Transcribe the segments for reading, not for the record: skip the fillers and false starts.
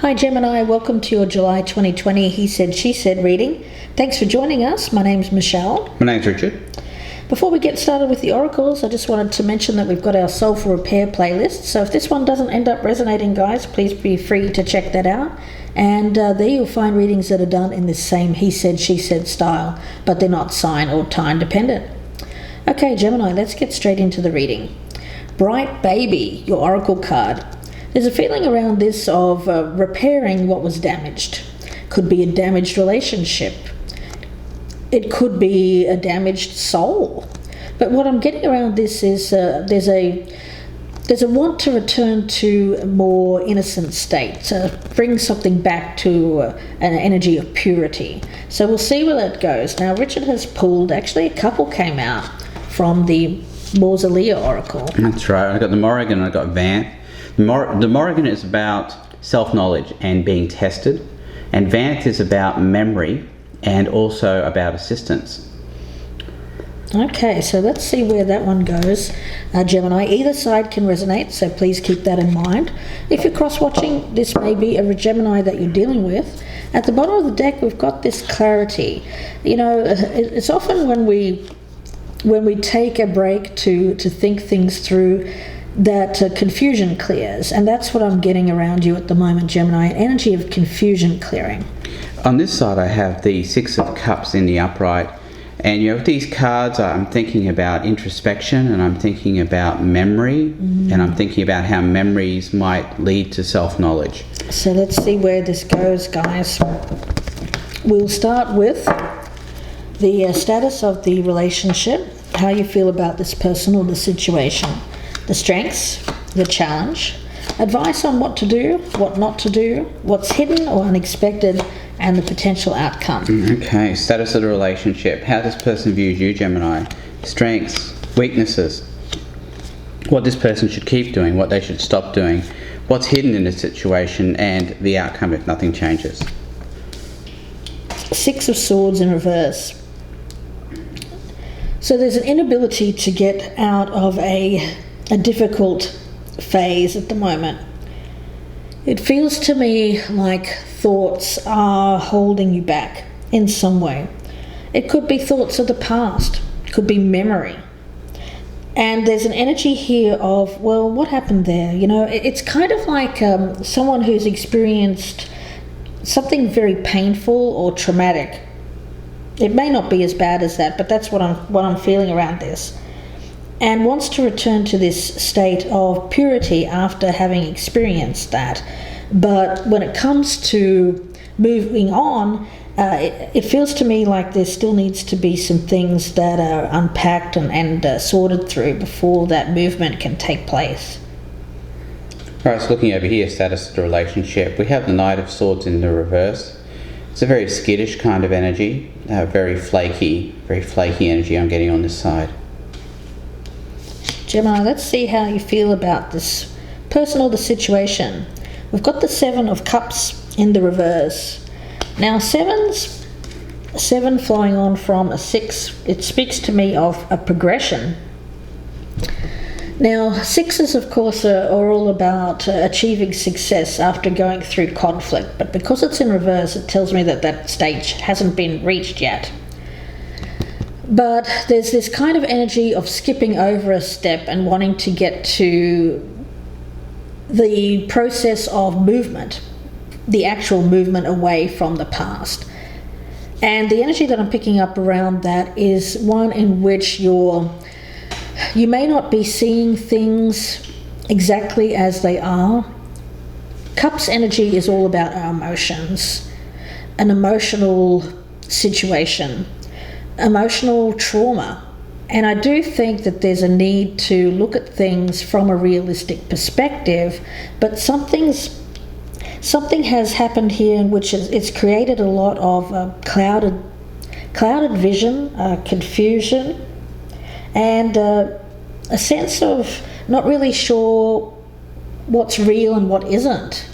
Hi Gemini, welcome to your July 2020 He Said, She Said reading. Thanks for joining us. My name's Michelle. My name's Richard. Before we get started with the oracles, I just wanted to mention that we've got our Soul for Repair playlist. So if this one doesn't end up resonating, guys, please be free to check that out. And there you'll find readings that are done in this same He Said, She Said style, but they're not sign or time dependent. Okay, Gemini, let's get straight into the reading. Bright Baby, your oracle card. There's a feeling around this of repairing what was damaged. Could be a damaged relationship. It could be a damaged soul. But what I'm getting around this is there's a want to return to a more innocent state, to bring something back to an energy of purity. So we'll see where that goes. Now, Richard has pulled, actually a couple came out from the Mausolea Oracle. That's right. I got the Morrigan and I got Vant. The Morrigan is about self-knowledge and being tested, and Vant is about memory and also about assistance. Okay, so let's see where that one goes, Gemini. Either side can resonate, so please keep that in mind. If you're cross-watching, this may be a Gemini that you're dealing with. At the bottom of the deck, we've got this clarity. You know, it's often when we take a break to think things through, that confusion clears, and that's what I'm getting around you at the moment, Gemini, an energy of confusion clearing. On this side I have the Six of Cups in the upright, and with these cards I'm thinking about introspection, and I'm thinking about memory, and I'm thinking about how memories might lead to self-knowledge. So let's see where this goes, guys. We'll start with the status of the relationship, how you feel about this person or the situation. The strengths, the challenge, advice on what to do, what not to do, what's hidden or unexpected, and the potential outcome. Okay, status of the relationship. How this person views you, Gemini. Strengths, weaknesses, what this person should keep doing, what they should stop doing, what's hidden in the situation, and the outcome if nothing changes. Six of Swords in reverse. So there's an inability to get out of a difficult phase at the moment. It feels to me like thoughts are holding you back in some way. It could be thoughts of the past, it could be memory. And there's an energy here of, well, what happened there? You know, it's kind of like someone who's experienced something very painful or traumatic. It may not be as bad as that, but that's what I'm feeling around this. And wants to return to this state of purity after having experienced that. But when it comes to moving on, it feels to me like there still needs to be some things that are unpacked and sorted through before that movement can take place. Alright, so looking over here, status of the relationship, we have the Knight of Swords in the reverse. It's a very skittish kind of energy, very flaky energy I'm getting on this side. Gemini, let's see how you feel about this person or the situation. We've got the Seven of Cups in the reverse. Now, seven flowing on from a 6, it speaks to me of a progression. Now, 6s, of course, are all about achieving success after going through conflict, but because it's in reverse, it tells me that that stage hasn't been reached yet. But there's this kind of energy of skipping over a step and wanting to get to the process of movement, the actual movement away from the past. And the energy that I'm picking up around that is one in which you may not be seeing things exactly as they are. Cups energy is all about our emotions, an emotional situation, emotional trauma. And I do think that there's a need to look at things from a realistic perspective, but something has happened here in which it's created a lot of clouded vision, confusion, and a sense of not really sure what's real and what isn't.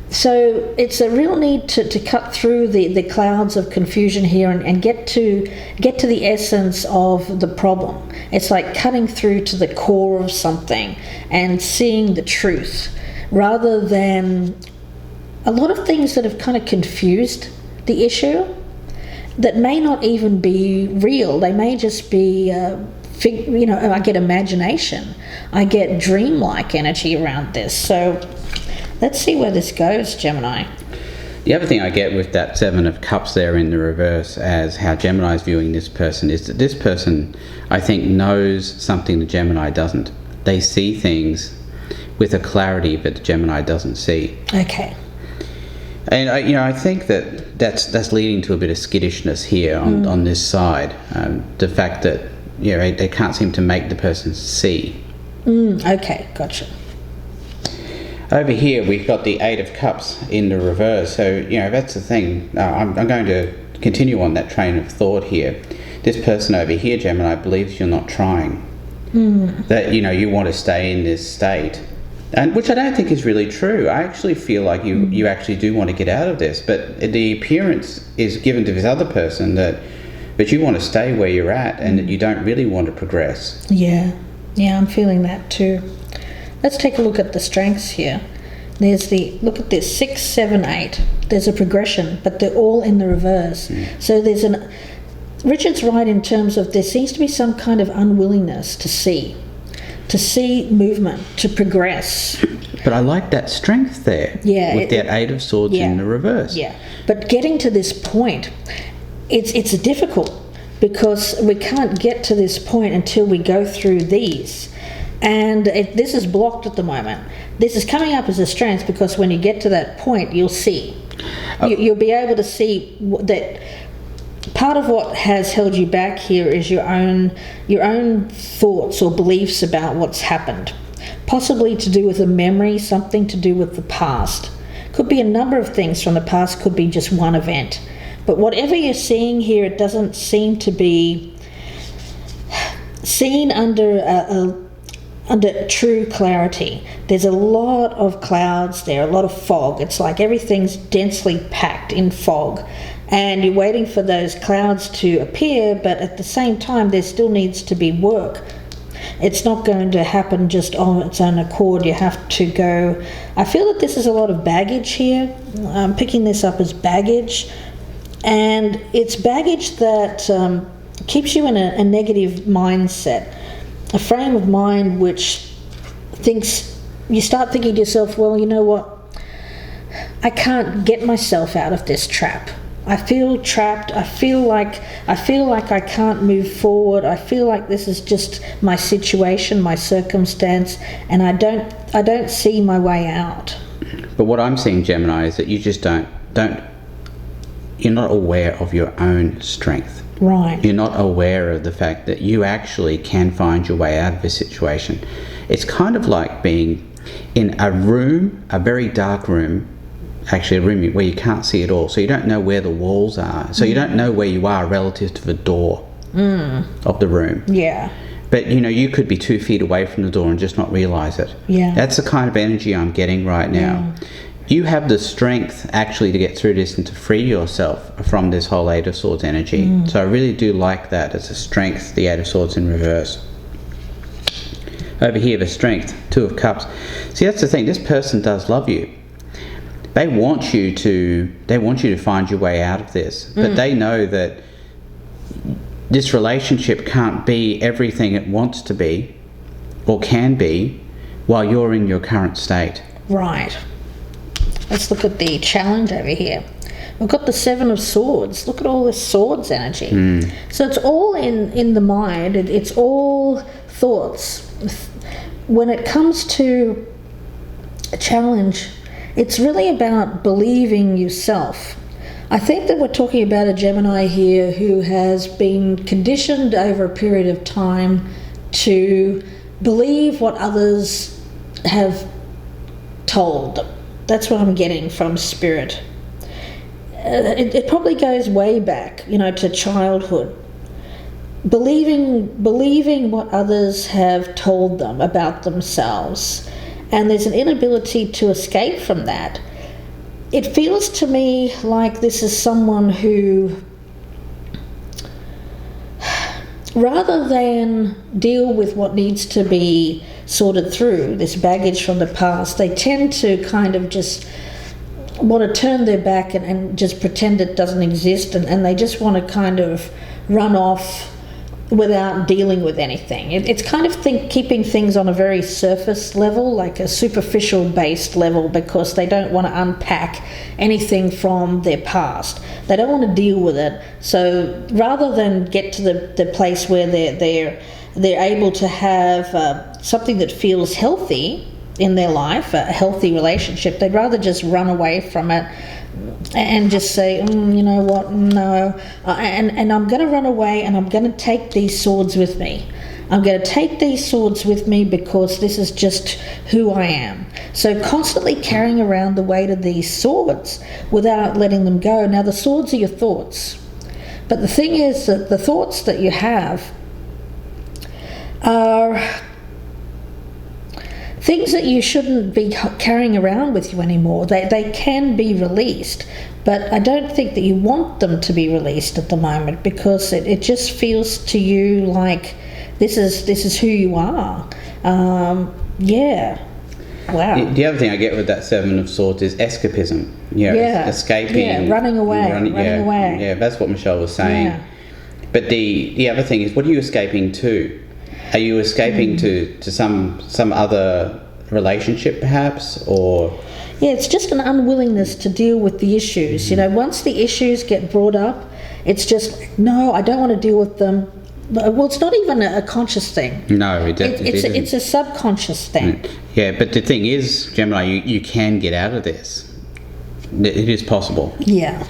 So it's a real need to cut through the clouds of confusion here and get to the essence of the problem. It's like cutting through to the core of something and seeing the truth rather than a lot of things that have kind of confused the issue that may not even be real. They may just be, I get imagination. I get dreamlike energy around this. So let's see where this goes, Gemini. The other thing I get with that Seven of Cups there in the reverse, as how Gemini is viewing this person, is that this person, I think, knows something the Gemini doesn't. They see things with a clarity that the Gemini doesn't see. Okay. And I think that's leading to a bit of skittishness here on this side. The fact that they can't seem to make the person see. Okay, gotcha. Over here we've got the Eight of Cups in the reverse. So that's the thing. I'm going to continue on that train of thought here. This person over here, Gemini, believes you're not trying. That you want to stay in this state. And which I don't think is really true. I actually feel like you actually do want to get out of this, but the appearance is given to this other person that you want to stay where you're at and that you don't really want to progress. Yeah, I'm feeling that too. Let's take a look at the strengths here. Look at this, 6, 7, 8. There's a progression, but they're all in the reverse. So Richard's right in terms of there seems to be some kind of unwillingness to see movement, to progress. But I like that strength there. Yeah. With that Eight of Swords in the reverse. Yeah. But getting to this point, it's difficult because we can't get to this point until we go through these. And this is blocked at the moment. This is coming up as a strength because when you get to that point, you'll see. You'll be able to see that part of what has held you back here is your own thoughts or beliefs about what's happened. Possibly to do with a memory, something to do with the past. Could be a number of things from the past, could be just one event. But whatever you're seeing here, it doesn't seem to be seen under true clarity. There's a lot of clouds there, a lot of fog. It's like everything's densely packed in fog. And you're waiting for those clouds to appear, but at the same time, there still needs to be work. It's not going to happen just on its own accord. You have to go. I feel that this is a lot of baggage here. I'm picking this up as baggage. And it's baggage that keeps you in a negative mindset, a frame of mind which you start thinking to yourself, well, you know what? I can't get myself out of this trap. I feel trapped. I feel like I can't move forward. I feel like this is just my situation, my circumstance, and I don't see my way out. But what I'm seeing, Gemini, is that you just you're not aware of your own strength. Right. You're not aware of the fact that you actually can find your way out of this situation. It's kind of like being in a room, a very dark room, actually a room where you can't see at all, so you don't know where the walls are, so you don't know where you are relative to the door of the room. Yeah. But you could be 2 feet away from the door and just not realize it. Yeah. That's the kind of energy I'm getting right now. You have the strength actually to get through this and to free yourself from this whole Eight of Swords energy. So I really do like that as a strength, the Eight of Swords in reverse. Over here, the strength, Two of Cups. See, that's the thing, this person does love you. They want you to find your way out of this, but they know that this relationship can't be everything it wants to be or can be while you're in your current state. Right. Let's look at the challenge over here. We've got the Seven of Swords. Look at all this swords energy. So it's all in the mind. It's all thoughts. When it comes to a challenge, it's really about believing yourself. I think that we're talking about a Gemini here who has been conditioned over a period of time to believe what others have told them. That's what I'm getting from Spirit. It probably goes way back, to childhood. Believing what others have told them about themselves. And there's an inability to escape from that. It feels to me like this is someone who, rather than deal with what needs to be sorted through, this baggage from the past, they tend to kind of just want to turn their back and just pretend it doesn't exist, and they just want to kind of run off without dealing with anything. It's kind of keeping things on a very surface level, like a superficial based level, because they don't want to unpack anything from their past. They don't want to deal with it. So rather than get to the place where they're able to have something that feels healthy in their life, a healthy relationship, they'd rather just run away from it and just say, you know what, no, and I'm going to run away, and I'm going to take these swords with me. I'm going to take these swords with me because this is just who I am. So constantly carrying around the weight of these swords without letting them go. Now, the swords are your thoughts, but the thing is that the thoughts that you have are things that you shouldn't be carrying around with you anymore. They can be released, but I don't think that you want them to be released at the moment, because it just feels to you like this is who you are. Yeah. Wow. The other thing I get with that Seven of Swords is escapism. Escaping. Yeah, running away. Running away. Yeah, that's what Michelle was saying. Yeah. But the other thing is, what are you escaping to? Are you escaping to some other relationship perhaps, or? Yeah, it's just an unwillingness to deal with the issues. You know, once the issues get brought up, it's just, no, I don't want to deal with them. Well, it's not even a conscious thing. No, it's a subconscious thing. Yeah, but the thing is, Gemini, you can get out of this. It is possible. Yeah.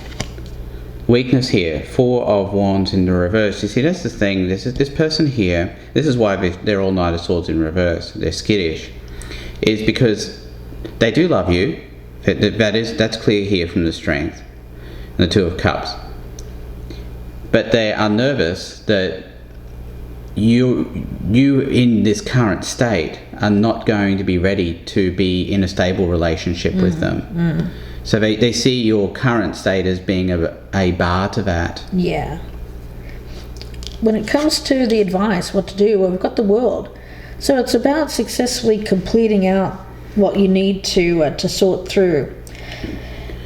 Weakness here, Four of Wands in the reverse. You see, that's the thing. This person here. This is why they're all Knight of Swords in reverse. They're skittish, is because they do love you. That's clear here from the Strength, and the Two of Cups. But they are nervous that you in this current state are not going to be ready to be in a stable relationship with them. So they see your current state as being a bar to that. Yeah. When it comes to the advice, what to do, well, we've got the World. So it's about successfully completing out what you need to sort through.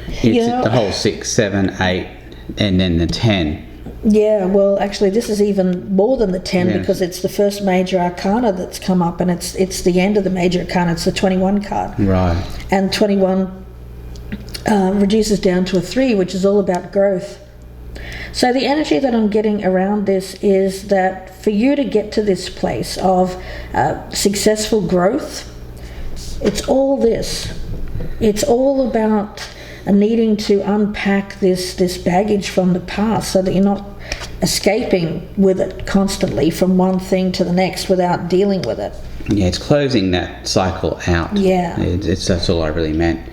It's the whole 6, 7, 8, and then the 10. Yeah, well, actually, this is even more than the 10, because it's the first major arcana that's come up, and it's the end of the major arcana. It's the 21 card. Right. And 21 reduces down to a 3, which is all about growth. So the energy that I'm getting around this is that for you to get to this place of successful growth, it's all this. It's all about needing to unpack this baggage from the past, so that you're not escaping with it constantly from one thing to the next without dealing with it. Yeah, it's closing that cycle out. Yeah. That's all I really meant.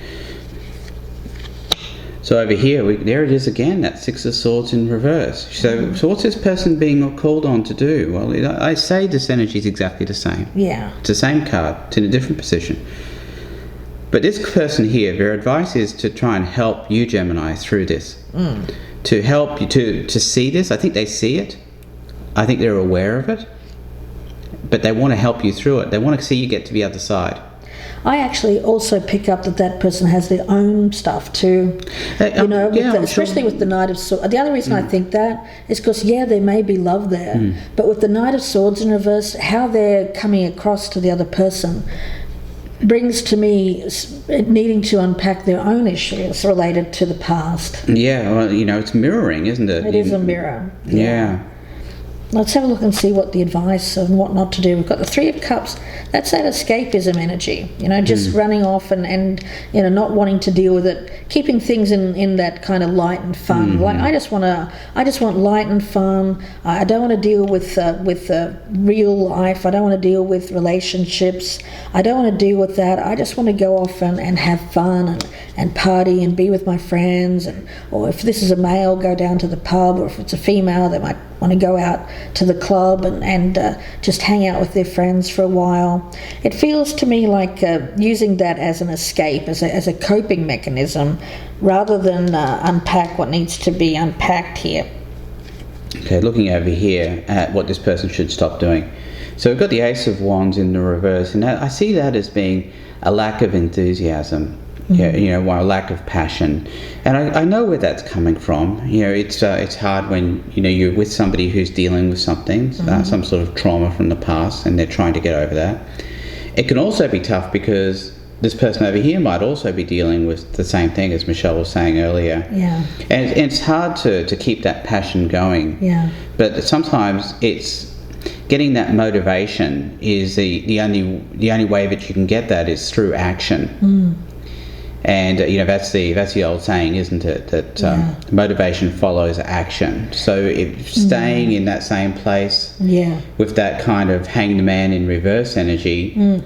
So over here, there it is again, that Six of Swords in reverse. So what's this person being called on to do? Well, I say this energy is exactly the same. Yeah. It's the same card. It's in a different position. But this person here, their advice is to try and help you, Gemini, through this. To help you to see this. I think they see it. I think they're aware of it. But they want to help you through it. They want to see you get to the other side. I actually also pick up that person has their own stuff too. Especially with the Knight of Swords. The other reason I think that is because, there may be love there. But with the Knight of Swords in reverse, how they're coming across to the other person brings to me needing to unpack their own issues related to the past. Yeah, well, it's mirroring, isn't it? It is a mirror. Yeah. Let's have a look and see what the advice and what not to do. We've got the Three of Cups. That's that escapism energy, just running off and not wanting to deal with it, keeping things in that kind of light and fun. Like I just want light and fun. I don't want to deal with real life. I don't want to deal with relationships. I don't want to deal with that. I just want to go off and have fun and party and be with my friends. Or if this is a male, go down to the pub. Or if it's a female, they might want to go out to the club and just hang out with their friends for a while. It feels to me like using that as an escape, as a coping mechanism, rather than unpack what needs to be unpacked here. Okay, looking over here at what this person should stop doing. So we've got the Ace of Wands in the reverse, and I see that as being a lack of enthusiasm. Yeah, you know, a lack of passion, and I know where that's coming from. You know, it's hard when you're with somebody who's dealing with something, some sort of trauma from the past, and they're trying to get over that. It can also be tough because this person over here might also be dealing with the same thing as Michelle was saying earlier. Yeah. And it's hard to keep that passion going. Yeah. But sometimes it's getting that motivation is the only way that you can get that is through action. And that's the old saying, isn't it? That motivation follows action. So if staying in that same place with that kind of hang the man in reverse energy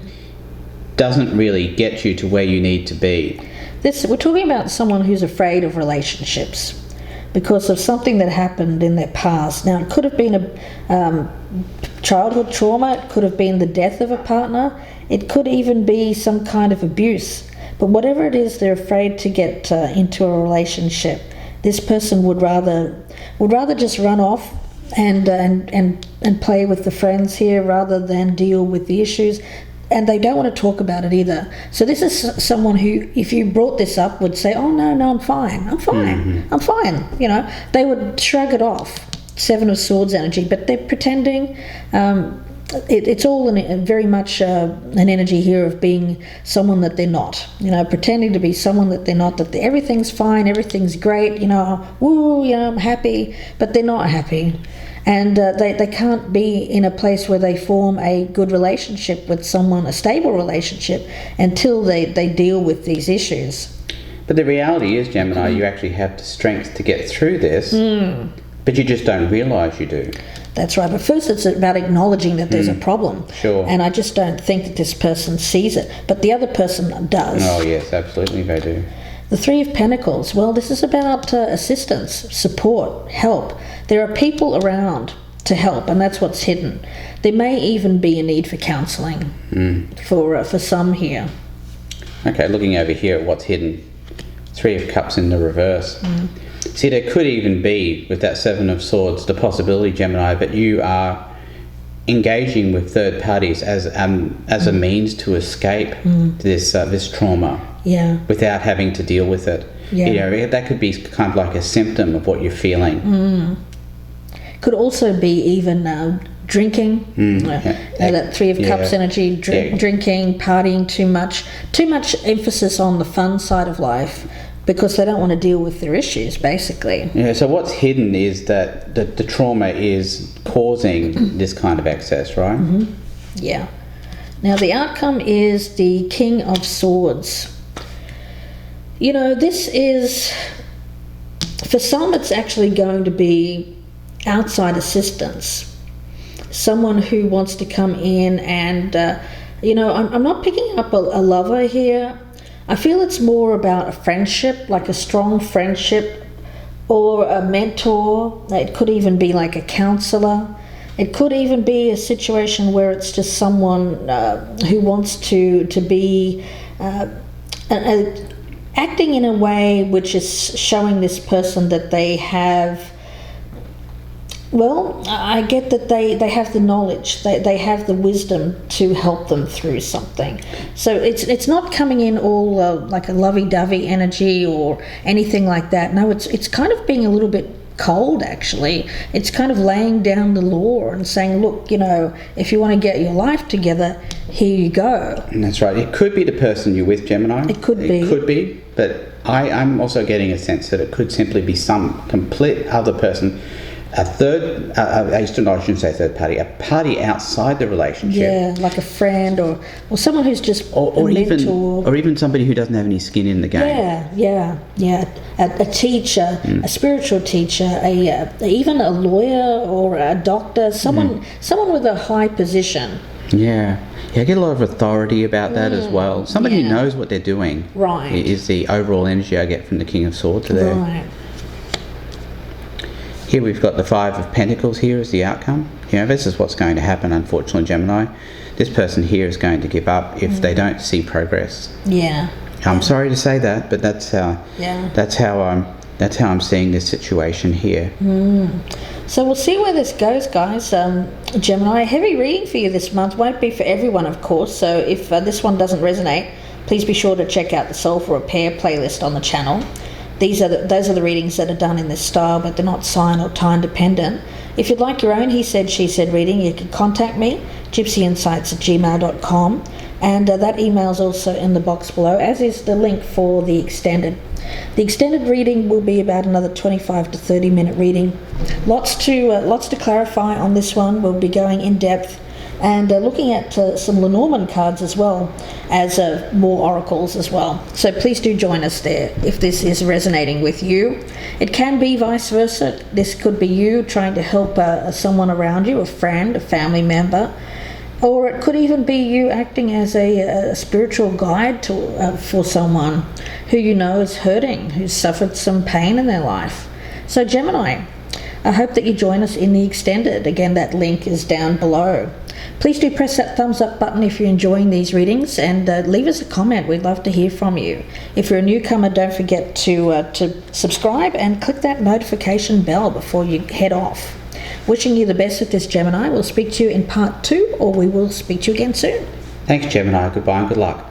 doesn't really get you to where you need to be. We're talking about someone who's afraid of relationships because of something that happened in their past. Now, it could have been a childhood trauma. It could have been the death of a partner. It could even be some kind of abuse. But whatever it is, they're afraid to get into a relationship. This person would rather just run off and play with the friends here rather than deal with the issues. And they don't want to talk about it either. So this is someone who, if you brought this up, would say, "Oh no, I'm fine. I'm fine. I'm fine." They would shrug it off. 7 of Swords energy, but they're pretending. It's all very much an energy here of being someone that they're not. Pretending to be someone that they're not. That everything's fine, everything's great. I'm happy, but they're not happy. And they can't be in a place where they form a good relationship with someone, a stable relationship, until they deal with these issues. But the reality is, Gemini, you actually have the strength to get through this, but you just don't realise you do. That's right. But first it's about acknowledging that there's a problem. Sure. And I just don't think that this person sees it. But the other person does. Oh, yes, absolutely they do. The 3 of Pentacles, well, this is about assistance, support, help. There are people around to help, and that's what's hidden. There may even be a need for counselling for some here. Okay, looking over here at what's hidden. 3 of Cups in the reverse. See, there could even be, with that 7 of Swords, the possibility, Gemini, that you are engaging with third parties as a means to escape this trauma. Yeah. Without having to deal with it. Yeah. That could be kind of like a symptom of what you're feeling. Could also be even drinking. That 3 of Cups energy, drinking, partying too much emphasis on the fun side of life because they don't want to deal with their issues, basically. Yeah, so what's hidden is that the trauma is causing this kind of excess, right? Yeah. Now the outcome is the King of Swords. This is, for some it's actually going to be outside assistance. Someone who wants to come in and, I'm not picking up a lover here. I feel it's more about a friendship, like a strong friendship or a mentor. It could even be like a counsellor. It could even be a situation where it's just someone who wants to be acting in a way which is showing this person that they have, well, I get that they have the knowledge, they have the wisdom to help them through something. So it's not coming in all like a lovey-dovey energy or anything like that. No, it's kind of being a little bit cold, actually. It's kind of laying down the law and saying, look, if you want to get your life together, here you go. And that's right. It could be the person you're with, Gemini. It could be, but I'm also getting a sense that it could simply be some complete other person, a third, I shouldn't say third party, a party outside the relationship. Yeah, like a friend or someone who's just a mentor. Or even somebody who doesn't have any skin in the game. Yeah. A teacher, a spiritual teacher, even a lawyer or a doctor, someone with a high position. Yeah, I get a lot of authority about that as well. Somebody who knows what they're doing. Right. Is the overall energy I get from the King of Swords there. Right. Here we've got the 5 of Pentacles here as the outcome. This is what's going to happen, unfortunately, Gemini. This person here is going to give up if they don't see progress. Yeah. I'm sorry to say that, but that's how I'm seeing this situation here. So we'll see where this goes, guys. Gemini, heavy reading for you this month. Won't be for everyone, of course. So if this one doesn't resonate, please be sure to check out the Soul for Repair playlist on the channel. Those are the readings that are done in this style, but they're not sign or time dependent. If you'd like your own He Said, She Said reading, you can contact me, gypsyinsights@gmail.com, and that email is also in the box below, as is the link for the extended. The extended reading will be about another 25 to 30 minute reading. Lots to clarify on this one. We'll be going in depth and looking at some Lenormand cards as well as more oracles as well. So please do join us there if this is resonating with you. It can be vice versa. This could be you trying to help someone around you, a friend, a family member, or it could even be you acting as a spiritual guide for someone who you know is hurting, who's suffered some pain in their life. So Gemini, I hope that you join us in the extended. Again, that link is down below. Please do press that thumbs up button if you're enjoying these readings, and leave us a comment. We'd love to hear from you. If you're a newcomer, don't forget to subscribe and click that notification bell before you head off. Wishing you the best with this, Gemini. We'll speak to you in part 2, or we will speak to you again soon. Thanks, Gemini. Goodbye and good luck.